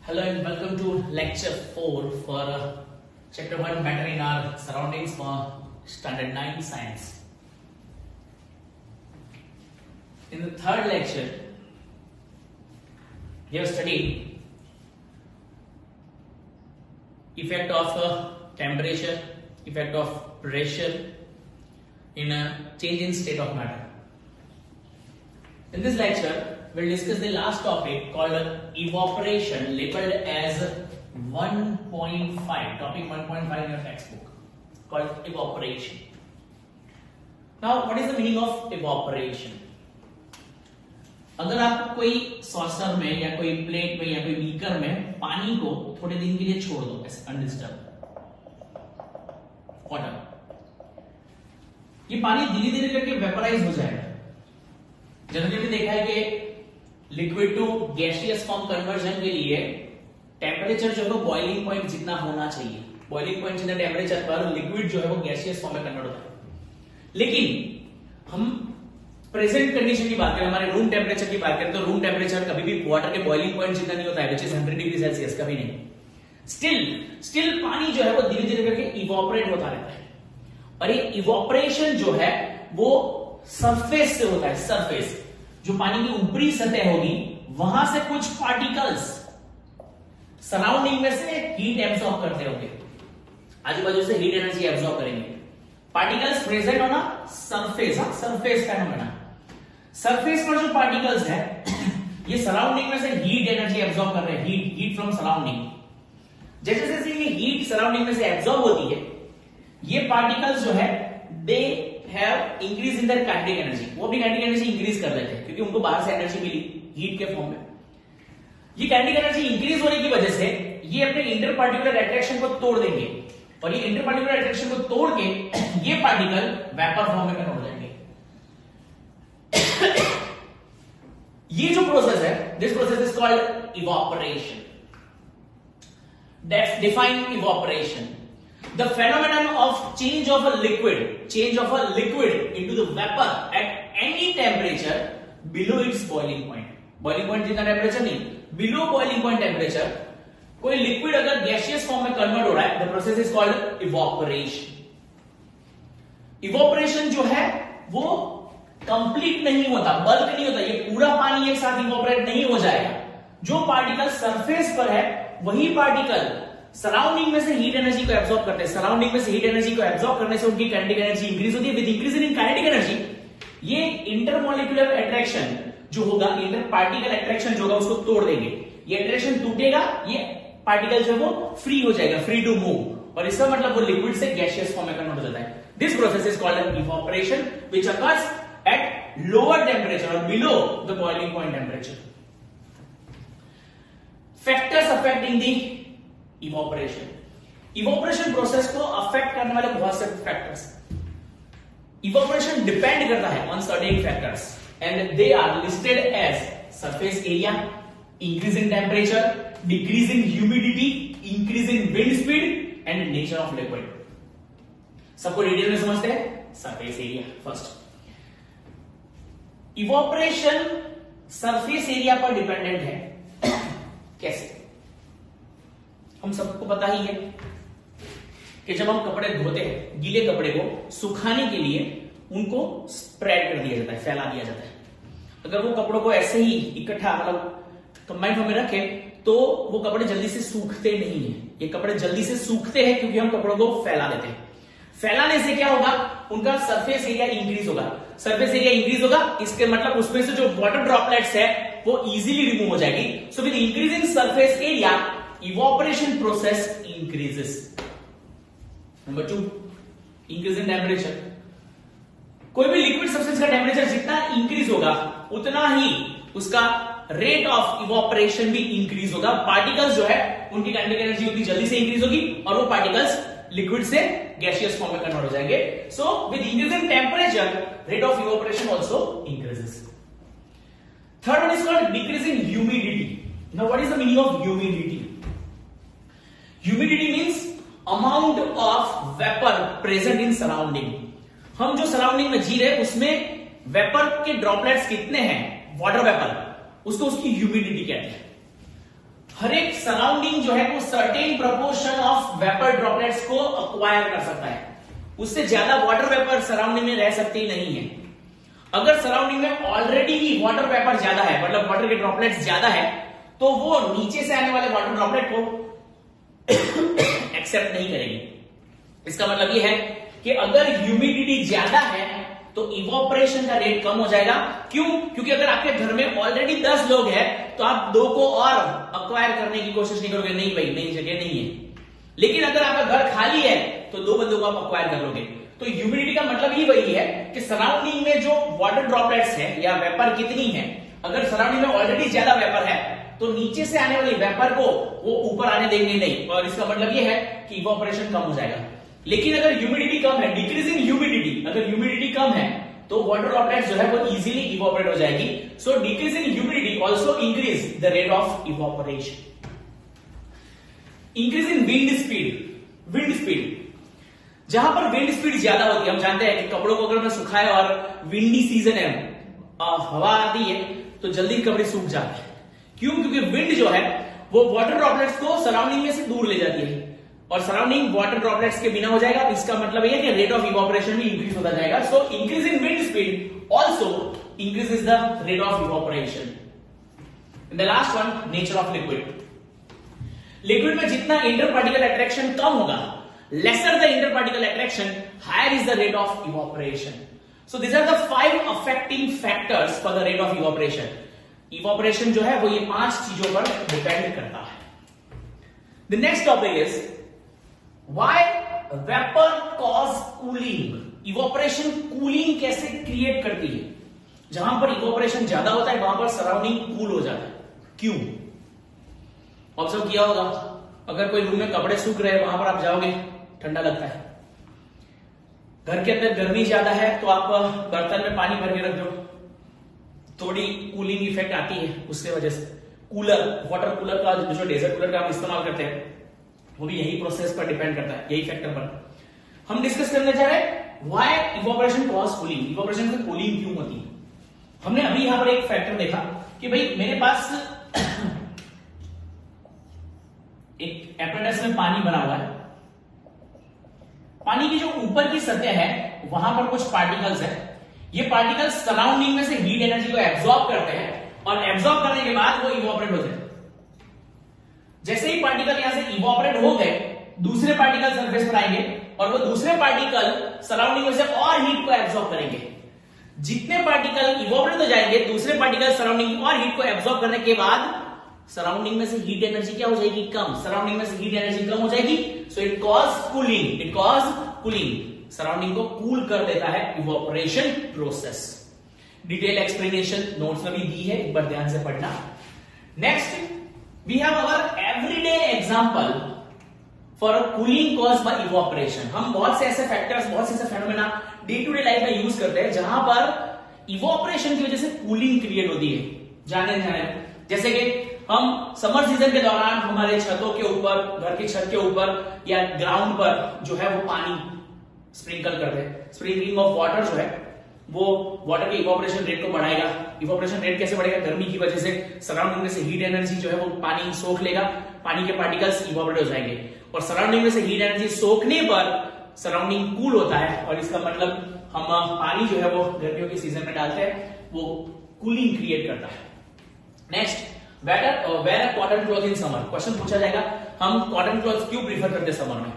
Hello and welcome to lecture 4 for chapter 1 matter in our surroundings for standard 9 science. In the third lecture, we have studied effect of temperature, effect of pressure in a change in state of matter. In this lecture, we'll discuss the last topic called evaporation, labeled as 1.5, topic 1.5 in your textbook, called evaporation. Now, what is the meaning of evaporation? अगर आप कोई saucer में या कोई plate में या कोई beaker में पानी को थोड़े दिन के लिए छोड़ दो ऐसे अनडिस्टर्ब वाटर, ये पानी धीरे धीरे करके वेपराइज हो जाएगा. जनरली देखा है कि liquid to gaseous form conversion के लिए टेम्परेचर जो है वो बॉइलिंग पॉइंट जितना होना चाहिए. बॉइलिंग पॉइंट जितना टेम्परेचर पर लिक्विड जो है वो गैसियस फॉर्म में कन्वर्ट होता है. लेकिन हम प्रेजेंट कंडीशन की बात करें, हमारे रूम टेम्परेचर की बात करें, तो रूम टेम्परेचर कभी भी वाटर के बॉइलिंग पॉइंट जितना नहीं होता है, विच इज 100 डिग्री सेल्सियस, कभी नहीं. स्टिल पानी जो है वो धीरे धीरे करके इवोपरेट होता रहता है. और ये इवोपरेशन जो है वो सरफेस से होता है. सरफेस जो पानी की ऊपरी सतह होगी वहां से कुछ पार्टिकल्स सराउंडिंग में से हीट एब्सॉर्ब करते होंगे, आजू बाजू से हीट एनर्जी एब्सॉर्ब करेंगे. Particles present on a surface, surface phenomena. Surface पर जो पार्टिकल्स है ये सराउंडिंग में से हीट एनर्जी एब्सॉर्ब कर रहे हैं, हीट फ्रॉम सराउंडिंग. जैसे जैसे ये हीट सराउंडिंग में से एब्सॉर्ब होती है, ये पार्टिकल्स जो है they have increase in their kinetic energy. वो अपनी काइनेटिक एनर्जी इंक्रीज कर लेते हैं क्योंकि उनको बाहर से एनर्जी मिली हीट के फॉर्म में. ये काइनेटिक एनर्जी इंक्रीज होने की वजह से ये अपने इंटर पार्टिकुलर अट्रैक्शन को तोड़ देंगे और ये इंटर पार्टिकुलर अट्रैक्शन को तोड़ के ये पार्टिकल वेपर फॉर्म में कन्वर्ट हो जाएंगे. ये जो प्रोसेस है, this process is called evaporation. That's define evaporation. The phenomenon of change of a liquid into the vapor at any temperature below its boiling point. Boiling point जितना temperature नहीं, below boiling point temperature कोई liquid अगर gaseous form में convert हो रहा है, the process is called evaporation. Evaporation जो है वो कंप्लीट नहीं होता, बल्क नहीं होता. ये पूरा पानी एक साथ इवोपरेट नहीं हो जाएगा. जो पार्टिकल सरफेस पर है वही पार्टिकल सराउंडिंग में से हीट एनर्जी को एब्सॉर्ब करते हैं. सराउंडिंग में से हीट एनर्जी को एब्सॉर्ब करने से उनकी काइनेटिक एनर्जी इंक्रीज होती है. With increase in kinetic energy ये इंटरमोलिकुलर अट्रैक्शन जो होगा, इंटर पार्टिकल अट्रैक्शन जो होगा उसको तोड़ देंगे. ये अट्रैक्शन टूटेगा, ये पार्टिकल जो वो फ्री हो जाएगा, फ्री टू मूव. और इसका मतलब वो लिक्विड से गैसियस फॉर्म में कन्वर्ट हो जाता है. This process is called evaporation which occurs at lower temperature और below the boiling point temperature. Factors affecting the evaporation. Evaporation process को अफेक्ट करने वाले बहुत से फैक्टर्स. इवोपरेशन डिपेंड करता है on certain factors and they are listed as surface area, increase in temperature, decrease in humidity, increase in wind speed and nature of liquid. सबको detail में समझते हैं. Surface area first. Evaporation surface area पर dependent है. कैसे? हम सबको पता ही है कि जब हम कपड़े धोते हैं, गीले कपड़े को सुखाने के लिए उनको स्प्रेड कर दिया जाता है, फैला दिया जाता है. अगर वो कपड़ों को ऐसे ही इकट्ठा मतलब कंबाइंड फॉर्म में रखे तो वो कपड़े जल्दी से सूखते नहीं है. ये कपड़े जल्दी से सूखते हैं क्योंकि हम कपड़ों को फैला देते हैं. फैलाने से क्या होगा, उनका सरफेस एरिया इंक्रीज होगा. सरफेस एरिया इंक्रीज होगा, इसके मतलब उसमें से जो वाटर ड्रॉपलेट्स है वो इजीली रिमूव हो जाएगी. So with increase in surface area evaporation process increases. Number 2, increase in temperature. कोई भी लिक्विड सब्सटेंस का टेम्परेचर जितना इंक्रीज होगा उतना ही उसका रेट ऑफ इवोपरेशन भी इंक्रीज होगा. पार्टिकल्स जो है उनकी काइनेटिक एनर्जी उतनी जल्दी से इंक्रीज होगी और वो पार्टिकल्स लिक्विड से गैसियस फॉर्म में कन्वर्ट हो जाएंगे. So with increase in temperature rate of evaporation also increases. Third one is called decrease in humidity. Now what is the meaning of humidity? Humidity means amount of vapor present in surrounding. हम जो surrounding में जी रहे हैं उसमें vapour के droplets कितने हैं, water vapour, उसको उसकी ह्यूमिडिटी कहते हैं. हर एक सराउंडिंग जो है वो certain proportion of vapour droplets को अक्वायर कर सकता है, उससे ज्यादा वाटर वेपर सराउंडिंग में रह सकती नहीं है। अगर सराउंडिंग में ऑलरेडी ही वाटर वेपर ज्यादा है, मतलब वाटर के ड्रॉपलेट्स ज्यादा है, तो वो नीचे से आने वाले वाटर ड्रॉपलेट को एक्सेप्ट नहीं करेगी। इसका मतलब ये है कि अगर ह्यूमिडिटी ज्यादा है तो इवोपरेशन का रेट कम हो जाएगा। क्यों? क्योंकि अगर आपके घर में ऑलरेडी 10 लोग हैं तो आप 2 को और अक्वायर करने की कोशिश नहीं करोगे, नहीं भाई नहीं, जगह नहीं है। लेकिन अगर आपका घर खाली है तो 2 बंदों को आप अक्वायर कर लोगे। तो ह्यूमिडिटी का मतलब ही वही है कि सराउंडिंग में जो वाटर ड्रॉपलेट्स है या वेपर कितनी है, अगर सराउंडिंग में ऑलरेडी ज्यादा वेपर है तो नीचे से आने वाली वेपर को वो ऊपर आने देंगे नहीं, और इसका मतलब ये है कि इवोपरेशन कम हो जाएगा। लेकिन अगर ह्यूमिडिटी कम है, डिक्रीजिंग ह्यूमिडिटी, अगर ह्यूमिडिटी कम है तो वाटर ड्रॉपलेट्स जो है वो इजीली इवोपरेट हो जाएगी। So decreasing humidity also increase the rate of evaporation. Increasing wind speed, wind speed, जहां पर विंड स्पीड ज्यादा होती है, हम जानते हैं कि कपड़ों को अगर मैं सुखाए और विंडी सीजन है, हवा आती है तो जल्दी कपड़े सूख जाते हैं। क्यों? क्योंकि विंड जो है वो वाटर ड्रॉपलेट्स को सराउंडिंग में से दूर ले जाती है और सराउंडिंग वाटर ड्रॉपलेट्स के बिना हो जाएगा। इसका मतलब यह है कि रेट ऑफ इवोपरेशन भी इंक्रीज होता जाएगा। So increase in wind speed also increases the rate of evaporation. The last one, nature of liquid. Liquid में जितना इंटर पार्टिकल अट्रैक्शन कम होगा, lesser the interparticle attraction, higher is the rate of evaporation. So these are the 5 affecting factors for the rate of evaporation. Evaporation जो है वो ये 5 चीजों पर depend करता है। The next topic is why vapor cause cooling. Evaporation cooling कैसे create करती है? जहां पर evaporation ज्यादा होता है वहां पर सराउंडिंग कूल हो जाता है। क्यों? ऑब्जर्व किया होगा, अगर कोई रूम में कपड़े सूख रहे हैं वहां पर आप जाओगे, ठंडा लगता है। घर के अंदर गर्मी ज्यादा है तो आप बर्तन में पानी भर के रख दो, थोड़ी कूलिंग इफेक्ट आती है उसके वजह से। कूलर, वाटर कूलर का जो डेजर्ट कूलर का हम इस्तेमाल करते हैं वो भी यही प्रोसेस पर डिपेंड करता है, यही फैक्टर पर हम डिस्कस करने जा रहे हैं। Why evaporation cause cooling, evaporation से कूलिंग क्यों होती है। हमने अभी यहां पर एक फैक्टर देखा कि भाई मेरे पास एक एपरेटस में पानी बना हुआ है, पानी की जो ऊपर की सतह है वहां पर कुछ पार्टिकल्स है, ये पार्टिकल्स सराउंडिंग में से हीट एनर्जी को एब्जॉर्ब करते हैं और एब्जॉर्ब करने के बाद वो इवोपरेट होते हैं। जैसे ही पार्टिकल यहां से इवोपरेट हो गए, दूसरे पार्टिकल सरफेस पर आएंगे और वो दूसरे पार्टिकल सराउंडिंग में से और हीट को एब्जॉर्ब करेंगे। जितने पार्टिकल इवोपरेट हो जाएंगे, दूसरे पार्टिकल सराउंडिंग और हीट को एब्जॉर्ब करने के बाद सराउंडिंग में से हीट एनर्जी क्या हो जाएगी? कम। सराउंडिंग में से हीट एनर्जी कम हो जाएगी, so it cause cooling, it cause cooling. Surrounding को कूल कर देता है evaporation process. Detail explanation notes में भी दी है, एक बार ध्यान से पढ़ना। Next we have our everyday example for cooling cause by evaporation. हम बहुत से ऐसे फैक्टर्स, बहुत से ऐसे phenomena day to day life में यूज करते हैं जहां पर इवोपरेशन की वजह से कूलिंग क्रिएट होती है। जाने जैसे कि हम समर सीजन के दौरान हमारे छतों के ऊपर, घर की छत के ऊपर या ग्राउंड पर जो है वो पानी स्प्रिंकल करते हैं। स्प्रिंकलिंग ऑफ वाटर जो है वो वाटर के इवोपरेशन रेट को बढ़ाएगा। इवोपरेशन रेट कैसे बढ़ेगा? गर्मी की वजह से सराउंडिंग में से हीट एनर्जी जो है वो पानी सोख लेगा, पानी के पार्टिकल्स इवोपरेट हो जाएंगे और सराउंडिंग में से हीट एनर्जी सोखने पर सराउंडिंग कूल होता है और इसका मतलब हम पानी जो है वो गर्मियों के सीजन में डालते हैं, वो कूलिंग क्रिएट करता है। Next, wear a cotton cloth in summer. Question पूछा जाएगा हम कॉटन क्लॉथ क्यों प्रीफर करते हैं समर में।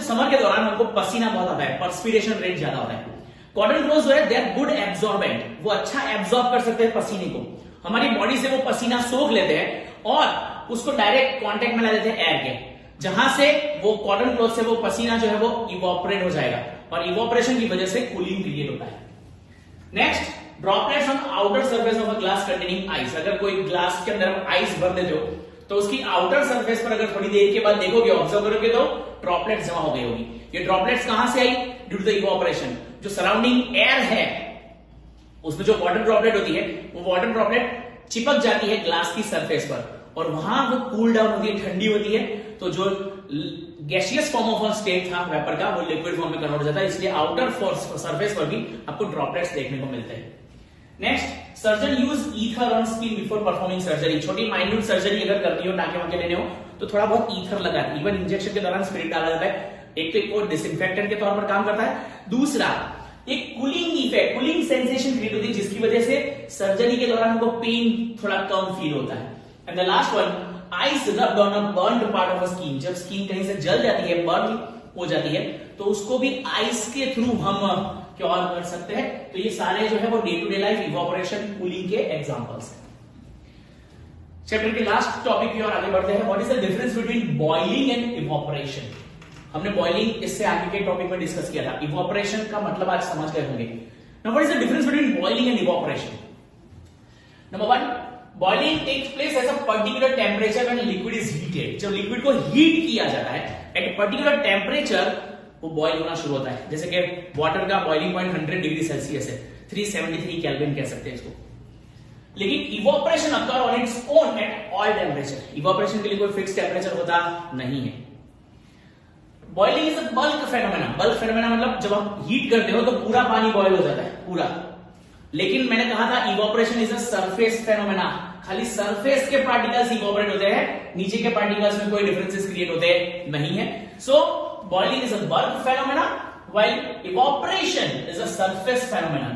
समर के दौरान हमको पसीना बहुत आता है, पर्सपिरेशन रेट ज्यादा होता है। कॉटन क्लॉथ जो है दे आर गुड एब्जॉर्बेंट, वो अच्छा एब्जॉर्ब कर सकते हैं पसीने को, हमारी बॉडी से वो पसीना सोख लेते हैं और उसको डायरेक्ट कांटेक्ट में ला देते हैं एयर के, जहां से वो कॉटन क्लॉथ से वो पसीना जो है वो इवोपरेट हो जाएगा और इवोपरेशन की वजह से कूलिंग क्रिएट होता है। Next, droplets on outer surface of a glass containing ice. अगर कोई ग्लास के अंदर आइस भर देते हो तो उसकी आउटर सरफेस पर अगर थोड़ी देर के बाद देखोगे, ऑब्जर्व करोगे तो ड्रॉपलेट्स जमा हो गई होगी। ये ड्रॉपलेट्स कहां से आई? Due to the evaporation. जो सराउंडिंग एयर है उसमें जो वाटर ड्रॉपलेट होती है वो वाटर ड्रॉपलेट चिपक जाती है ग्लास की सरफेस पर और वहां वो कूल डाउन होती है, ठंडी होती है, तो जो गैसियस फॉर्म ऑफ स्टेट था वेपर का वो लिक्विड फॉर्म में कन्वर्ट हो जाता है। इसलिए आउटर सरफेस पर भी आपको ड्रॉपलेट्स देखने को मिलते हैं। Next, surgeon use ether on skin before performing surgery. छोटी माइन्यूट सर्जरी अगर करनी हो, टाके वाके लेने हो, तो थोड़ा बहुत ईथर लगाते, इवन इंजेक्शन के दौरान स्पिरिट डाला जाता है। एक तो एक वो डिसइंफेक्टेंट के तौर पर काम करता है, दूसरा एक cooling effect, cooling sensation create होती है, जिसकी वजह से सर्जरी के दौरान हमको पेन थोड़ा कम फील होता है। And the last one, ice rubbed on a burned part of a skin. जब स्किन कहीं से जल जाती है, बर्न हो जाती है, तो उसको भी आइस के थ्रू हम क्योर कर सकते हैं। तो ये सारे जो है वो day to day life evaporation, cooling के एग्जांपल्स हैं। चैप्टर के लास्ट टॉपिक की ओर आगे बढ़ते हैं। What is the difference between boiling and evaporation. हमने बॉइलिंग इससे आगे के टॉपिक में डिस्कस किया था, इवोपरेशन का मतलब आज समझ गए होंगे। Now what is the difference between boiling and evaporation. Number one, boiling takes place at a particular temperature when liquid is heated. जब लिक्विड को हीट किया जाता है एट पर्टिकुलर टेम्परेचर, वो बॉइल होना शुरू होता है। जैसे कि वाटर का बॉइलिंग पॉइंट 100 डिग्री सेल्सियस है, 373 केल्विन कह सकते हैं इसको। लेकिन evaporation occur on its own at all temperature. Evaporation के लिए कोई फिक्स टेम्परेचर होता नहीं है। Boiling is a bulk phenomena. Bulk phenomena मतलब जब हम हीट करते हो तो पूरा पानी बॉइल हो जाता है, पूरा। लेकिन मैंने कहा था evaporation is a surface phenomena, खाली सरफेस के पार्टिकल्स इवोपरेट होते हैं, नीचे के पार्टिकल्स में कोई डिफरेंसेस क्रिएट होते नहीं है। So boiling is a bulk phenomena while evaporation is a surface phenomena.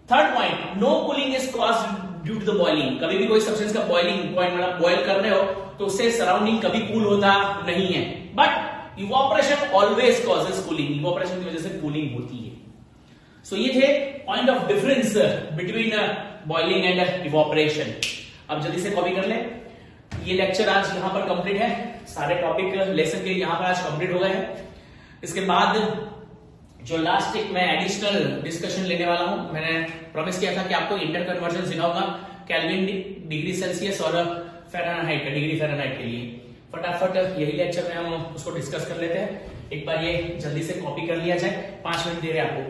Third point, no cooling is caused due to the boiling. कभी भी कोई सब्सटेंस का बॉइलिंग पॉइंट मतलब बॉइल कर रहे हो तो उससे सराउंडिंग कभी कूल होता नहीं है, but evaporation always causes cooling. Evaporation की वजह से कूलिंग होती है। सो ये थे point of difference between boiling and evaporation. अब जल्दी से कॉपी कर ले। ये लेक्चर आज यहां पर कंप्लीट है, सारे टॉपिक लेसन के यहां पर आज कंप्लीट हो गए हैं। इसके बाद जो लास्ट एक मैं एडिशनल डिस्कशन लेने वाला हूं, मैंने प्रॉमिस किया था कि आपको इंटर कन्वर्जन सिखाऊंगा केल्विन, डिग्री सेल्सियस और फ़ारेनहाइट, डिग्री फ़ारेनहाइट के लिए। फटाफट यही लेक्चर में हम उसको डिस्कस कर लेते हैं। एक बार ये जल्दी से कॉपी कर लिया जाए, 5 मिनट दे रहे आपको।